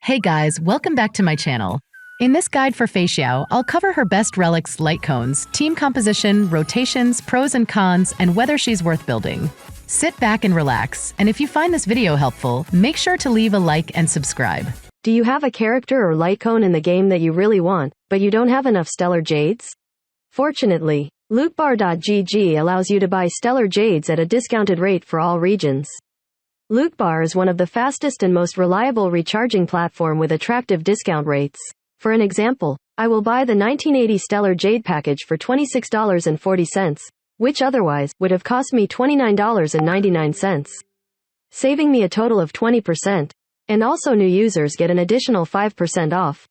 Hey guys, welcome back to my channel. In this guide for Feixiao, I'll cover her best relics, Lightcones, team composition, rotations, pros and cons, and whether she's worth building. Sit back and relax, and if you find this video helpful, make sure to leave a like and subscribe. Do you have a character or Lightcone in the game that you really want, but you don't have enough StellarJades? Fortunately, lootbar.gg allows you to buy StellarJades at a discounted rate for all regions. Lootbar is one of the fastest and most reliable recharging platform with attractive discount rates. For an example, I will buy the 1980 StellarJade package for $26.40, which otherwise would have cost me $29.99, saving me a total of 20%, and also new users get an additional 5% off.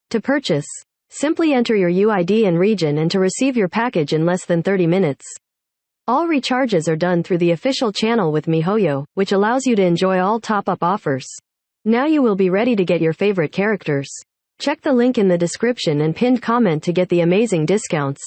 To purchase, simply enter your UID and region and to receive your package in less than 30 minutes. All recharges are done through the official channel with MiHoYo, which allows you to enjoy all top-up offers. Now you will be ready to get your favorite characters. Check the link in the description and pinned comment to get the amazing discounts.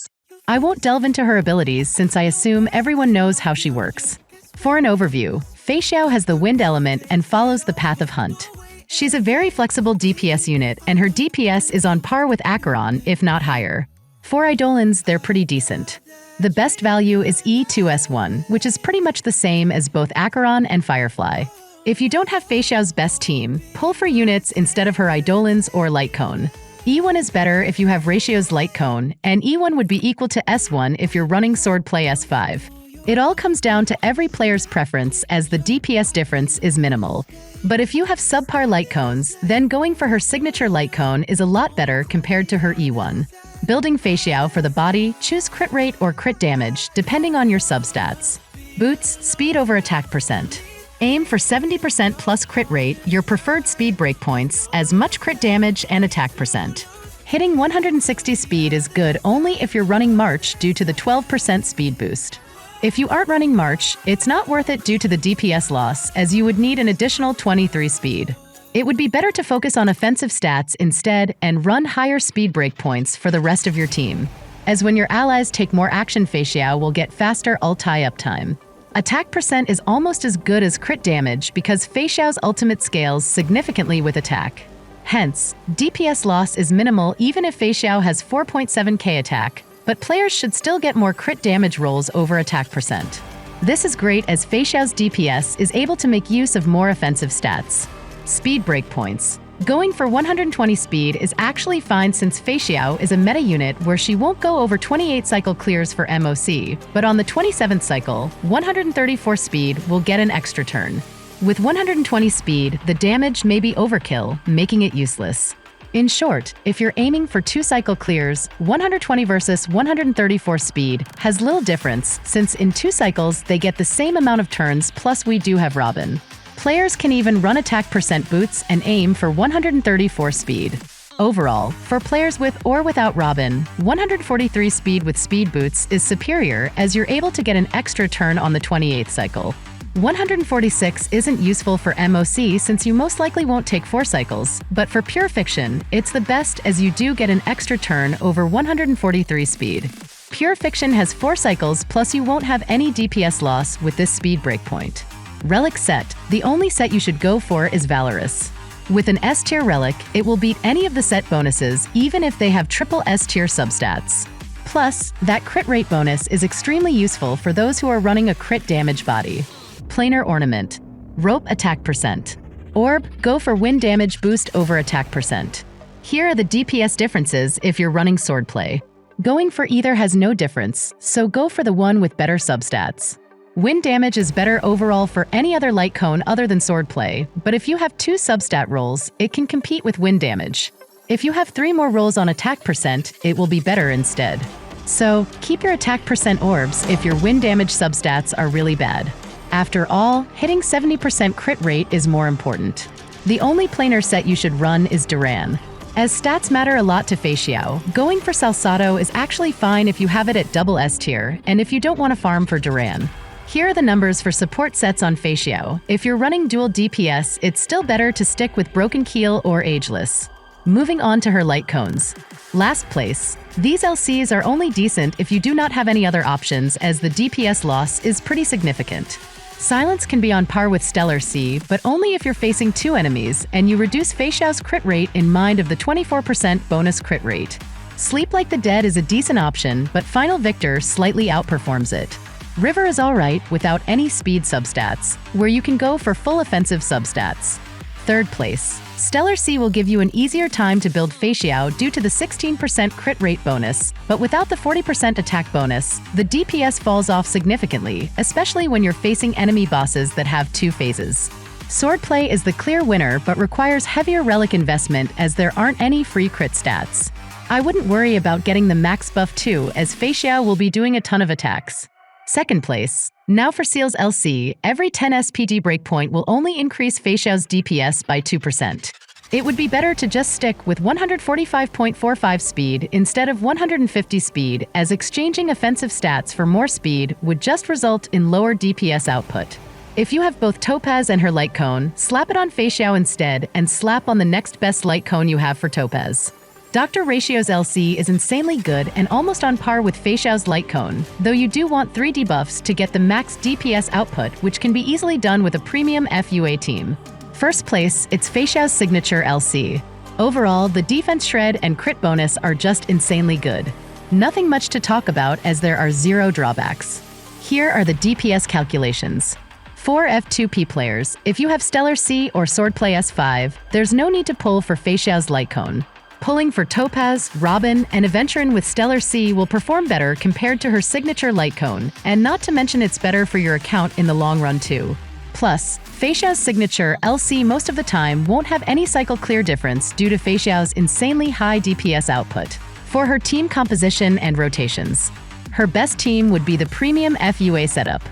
I won't delve into her abilities since I assume everyone knows how she works. For an overview, Feixiao has the wind element and follows the path of hunt. She's a very flexible DPS unit, and her DPS is on par with Acheron, if not higher. For Eidolons, they're pretty decent. The best value is E2S1, which is pretty much the same as both Acheron and Firefly. If you don't have Feixiao's best team, pull for units instead of her Eidolons or Lightcone. E1 is better if you have ratios Lightcone, and E1 would be equal to S1 if you're running Swordplay S5. It all comes down to every player's preference, as the DPS difference is minimal. But if you have subpar Lightcones, then going for her signature Lightcone is a lot better compared to her E1. Building Feixiao for the body, choose crit rate or crit damage, depending on your substats. Boots, speed over attack percent. Aim for 70% plus crit rate, your preferred speed breakpoints, as much crit damage and attack percent. Hitting 160 speed is good only if you're running March due to the 12% speed boost. If you aren't running March, it's not worth it due to the DPS loss, as you would need an additional 23 speed. It would be better to focus on offensive stats instead and run higher speed breakpoints for the rest of your team, as when your allies take more action, Feixiao will get faster ulti uptime. Attack percent is almost as good as crit damage because Feixiao's ultimate scales significantly with attack. Hence, DPS loss is minimal even if Feixiao has 4.7k attack, but players should still get more crit damage rolls over attack percent. This is great as Feixiao's DPS is able to make use of more offensive stats. Speed breakpoints. Going for 120 speed is actually fine since Feixiao is a meta unit where she won't go over 28 cycle clears for MOC, but on the 27th cycle, 134 speed will get an extra turn. With 120 speed, the damage may be overkill, making it useless. In short, if you're aiming for 2 cycle clears, 120 versus 134 speed has little difference since in 2 cycles they get the same amount of turns, plus we do have Robin. Players can even run attack percent boots and aim for 134 speed. Overall, for players with or without Robin, 143 speed with speed boots is superior as you're able to get an extra turn on the 28th cycle. 146 isn't useful for MOC since you most likely won't take 4 cycles, but for pure fiction, it's the best as you do get an extra turn over 143 speed. Pure fiction has 4 cycles plus you won't have any DPS loss with this speed breakpoint. Relic Set. The only set you should go for is Valorous. With an S-tier relic, it will beat any of the set bonuses even if they have triple S-tier substats. Plus, that crit rate bonus is extremely useful for those who are running a crit damage body. Planar Ornament. Rope attack percent. Orb, go for wind damage boost over attack percent. Here are the DPS differences if you're running swordplay. Going for either has no difference, so go for the one with better substats. Wind damage is better overall for any other Lightcone other than swordplay, but if you have 2 substat rolls, it can compete with wind damage. If you have 3 more rolls on attack percent, it will be better instead. So, keep your attack percent orbs if your wind damage substats are really bad. After all, hitting 70% crit rate is more important. The only planar set you should run is Duran. As stats matter a lot to Feixiao, going for Salsado is actually fine if you have it at double S tier, and if you don't want to farm for Duran. Here are the numbers for support sets on Feixiao. If you're running dual DPS, it's still better to stick with Broken Keel or Ageless. Moving on to her Lightcones. Last place. These LCs are only decent if you do not have any other options as the DPS loss is pretty significant. Silence can be on par with Stellar C, but only if you're facing 2 enemies, and you reduce Feixiao's crit rate in mind of the 24% bonus crit rate. Sleep Like the Dead is a decent option, but Final Victor slightly outperforms it. River is alright without any speed substats, where you can go for full offensive substats. Third place. Stellar C will give you an easier time to build Feixiao due to the 16% crit rate bonus, but without the 40% attack bonus, the DPS falls off significantly, especially when you're facing enemy bosses that have 2 phases. Swordplay is the clear winner but requires heavier relic investment as there aren't any free crit stats. I wouldn't worry about getting the max buff too, as Feixiao will be doing a ton of attacks. Second place. Now for Seals LC, every 10 SPD Breakpoint will only increase Feixiao's DPS by 2%. It would be better to just stick with 145.45 speed instead of 150 speed, as exchanging offensive stats for more speed would just result in lower DPS output. If you have both Topaz and her Lightcone, slap it on Feixiao instead and slap on the next best Lightcone you have for Topaz. Dr. Ratio's LC is insanely good and almost on par with Feixiao's Lightcone, though you do want 3 debuffs to get the max DPS output, which can be easily done with a premium FUA team. First place, it's Feixiao's signature LC. Overall, the defense shred and crit bonus are just insanely good. Nothing much to talk about as there are 0 drawbacks. Here are the DPS calculations. For F2P players, if you have Stellar C or Swordplay S5, there's no need to pull for Feixiao's Lightcone. Pulling for Topaz, Robin, and Aventurine with Stellar C will perform better compared to her signature Lightcone, and not to mention it's better for your account in the long run too. Plus, Feixiao's signature LC most of the time won't have any cycle clear difference due to Feixiao's insanely high DPS output. For her team composition and rotations, her best team would be the premium FUA setup.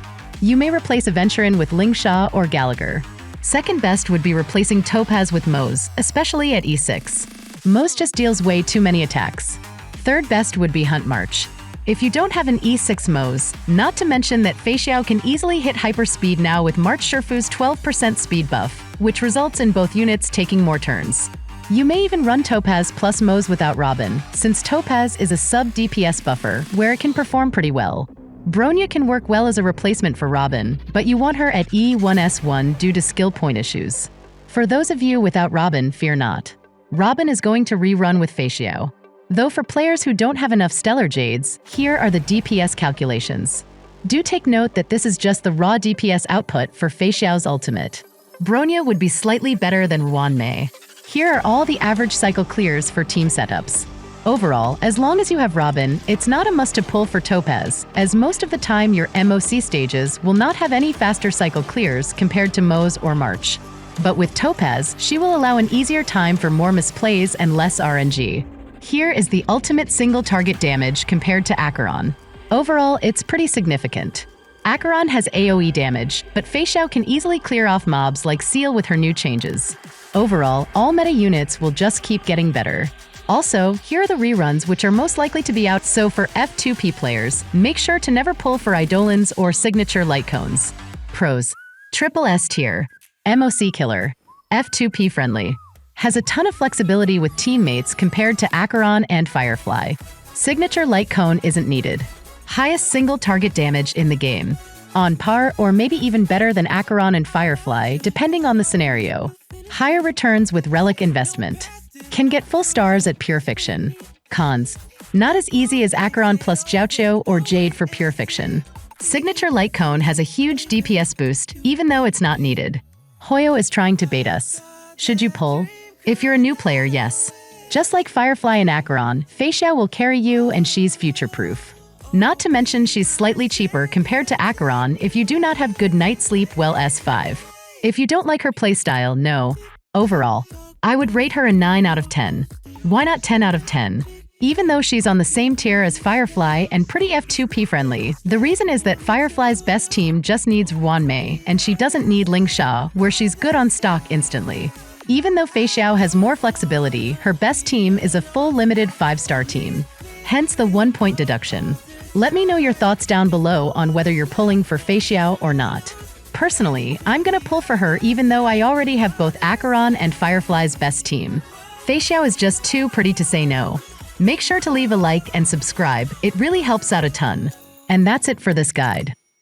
You may replace Aventurine with Lingsha or Gallagher. Second best would be replacing Topaz with Mose, especially at E6. Mose just deals way too many attacks. Third best would be Hunt March. If you don't have an E6 Mose, not to mention that Feixiao can easily hit hyperspeed now with March Shifu's 12% speed buff, which results in both units taking more turns. You may even run Topaz plus Mose without Robin, since Topaz is a sub-DPS buffer, where it can perform pretty well. Bronya can work well as a replacement for Robin, but you want her at E1S1 due to skill point issues. For those of you without Robin, fear not. Robin is going to rerun with Feixiao. Though for players who don't have enough StellarJades, here are the DPS calculations. Do take note that this is just the raw DPS output for Feixiao's ultimate. Bronya would be slightly better than Ruanmei. Here are all the average cycle clears for team setups. Overall, as long as you have Robin, it's not a must to pull for Topaz, as most of the time your MOC stages will not have any faster cycle clears compared to Mose or March. But with Topaz, she will allow an easier time for more misplays and less RNG. Here is the ultimate single target damage compared to Acheron. Overall, it's pretty significant. Acheron has AoE damage, but Feixiao can easily clear off mobs like Seal with her new changes. Overall, all meta units will just keep getting better. Also, here are the reruns which are most likely to be out, so for F2P players, make sure to never pull for Eidolons or signature Lightcones. Pros. Triple S tier. MOC killer. F2P friendly. Has a ton of flexibility with teammates compared to Acheron and Firefly. Signature Lightcone isn't needed. Highest single target damage in the game. On par or maybe even better than Acheron and Firefly, depending on the scenario. Higher returns with relic investment. Can get full stars at Pure Fiction. Cons. Not as easy as Acheron plus Jiaoqiu or Jade for Pure Fiction. Signature Lightcone has a huge DPS boost, even though it's not needed. Hoyo is trying to bait us. Should you pull? If you're a new player, yes. Just like Firefly and Acheron, Feixiao will carry you and she's future-proof. Not to mention she's slightly cheaper compared to Acheron if you do not have good night sleep well S5. If you don't like her playstyle, no. Overall, I would rate her a 9 out of 10. Why not 10 out of 10? Even though she's on the same tier as Firefly and pretty F2P friendly, the reason is that Firefly's best team just needs Ruanmei, and she doesn't need Lingsha, where she's good on stock instantly. Even though Feixiao has more flexibility, her best team is a full limited 5-star team. Hence the 1-point deduction. Let me know your thoughts down below on whether you're pulling for Feixiao or not. Personally, I'm gonna pull for her even though I already have both Acheron and Firefly's best team. Feixiao is just too pretty to say no. Make sure to leave a like and subscribe, it really helps out a ton. And that's it for this guide.